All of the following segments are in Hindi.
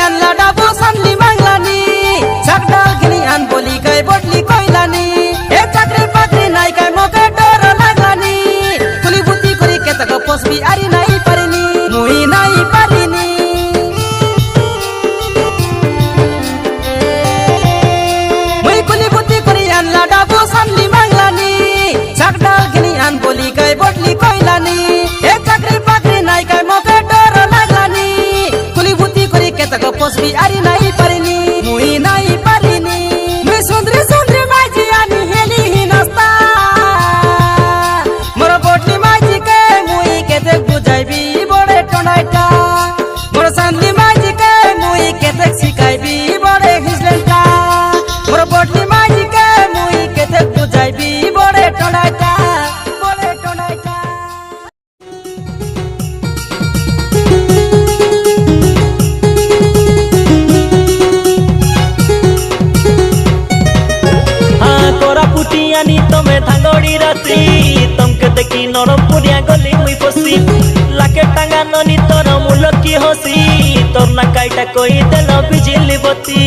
আনলা ডাবু সানলি বাংলানি চাকডাল কিনি আন বলি গাই বদলি কইলানি এ চাকরি বাকরি নাই গাই মকে ডর লাগানি কুলি বুদ্ধি করি কেতক পসবি আরি নাই পারিনি মুই নাই পারিনি মুই কুলি বুদ্ধি করি আনলা ডাবু সানলি বাংলানি চাকডাল কিনি আন বলি গাই বদলি কইলানি এ চাকরি বাকরি নাই গাই মকে ডর লাগানি কুলি বুদ্ধি করি কেতক পসবি আরি নাই পারিনি মুই নাই পারিনি মুই সুন্দরি সুন্দরি মাঝি আনি হেলি হিনস্তা মোর বটলি মাঝি কে মুই কেতে বুঝাইবি বড়ে টনাইটা মোর সানলি মাঝি কে মুই কেতে শিখাইবি বড়ে হিজলেন্টা মোর বটলি মাঝি কে মুই কেতে বুঝাইবি বড়ে টনাইটা বড়ে টনাইটা पुटियानी तमे धांगड़ी रात्रि तमके देखी नरम पुरिया गली मुई फसी लाके टांगा ननी तोर मुल की हसी तोर ना काईटा कोई देल बिजली बत्ती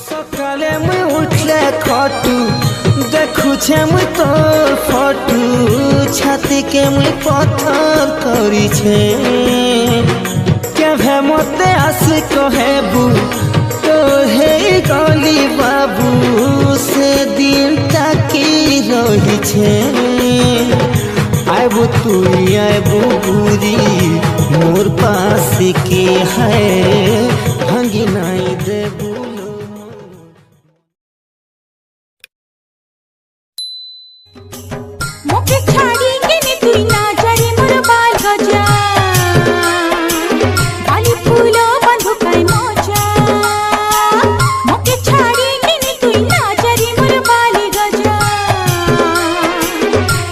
सकाले मुई उठले खटू देखु छे मुई तोर फटू छाती के मुई पत्थर करी छे केभे मते आस कहेबू तो हे गली बाबू से दिन ताकी रही छे आबू तू आबू बुरी मोर पास के है भंगी नाई देबू मोके छाड़ी के ने तुई ना जारे मोर बाल गजा बाली फूलो बंधु काई मोजा मोके छाड़ी के ने तुई ना जारे मोर बाल गजा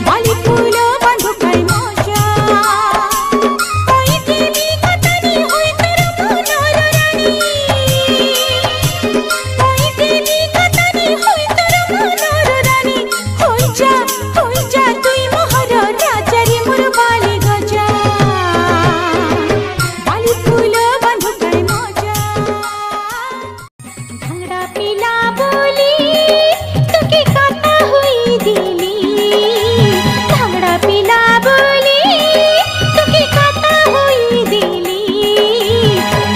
बाली फूलो बंधु काई मोजा कोई देवी कतनी होई तेरा मनोर रानी कोई देवी कतनी होई तेरा मनोर रानी होई जा तुई मोहर राजारी मोर बाली गजा बाली फूल बंधु काई मोजा भांगड़ा पीला बोली तुके काता हुई दिली भांगड़ा पीला बोली तुके काता हुई दिली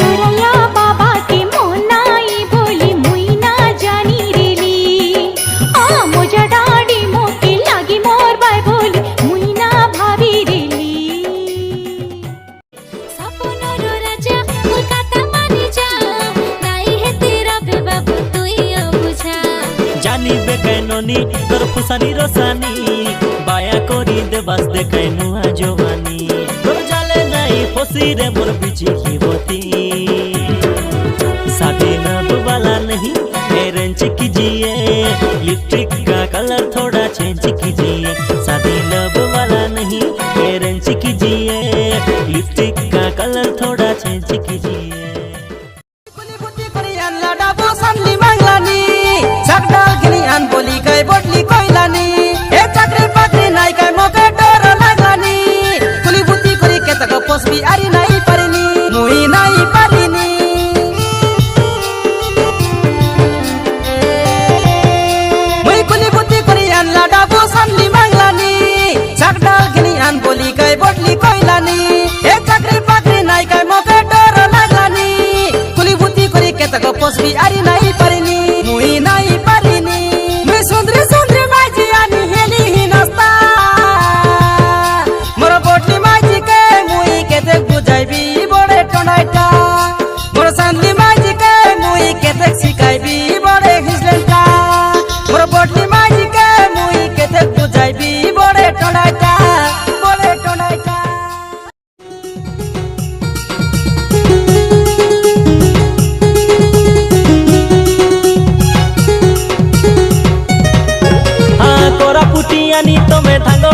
तोरया बाबा के मोनाई बोली मुई ना जानी रेली आ मोजा डाडी मोके लागी मोर बाय बोली मुई ना भाभी रेली सपनोर राजा मोर काता मानी जा नाई है तेरा बे बाबू तुई बुझा जानी बेकैननी तोर खुसानी रोसानी बाया कोरी दे बस देखाई नुआ जवानी तोर जाले नाई फसी रे मोर बिजली बत्ती साथी ना वाला नहीं अरेंज कीजिए लिपस्टिक का कलर थोड़ा चेंज कीजिए शादी लब वाला नहीं अरेंज कीजिए लिपस्टिक का कलर थोड़ा चेंज कीजिए कुली बुद्धि करी आनला डाबू सानली बांगलानी चाकडाल किनी आन बोली गाय बदली कइलानी ए चाकरी बाकरी नाई गाय मके डर लागानी कुली बुद्धि करी केतक पसबी आरी नाही पारिनी मुई नाही पारिनी मुई कुली बुद्धि करी आनला डाबू सानली बांगलानी चाकडाल किनी आन बोली गाय बदली थांगो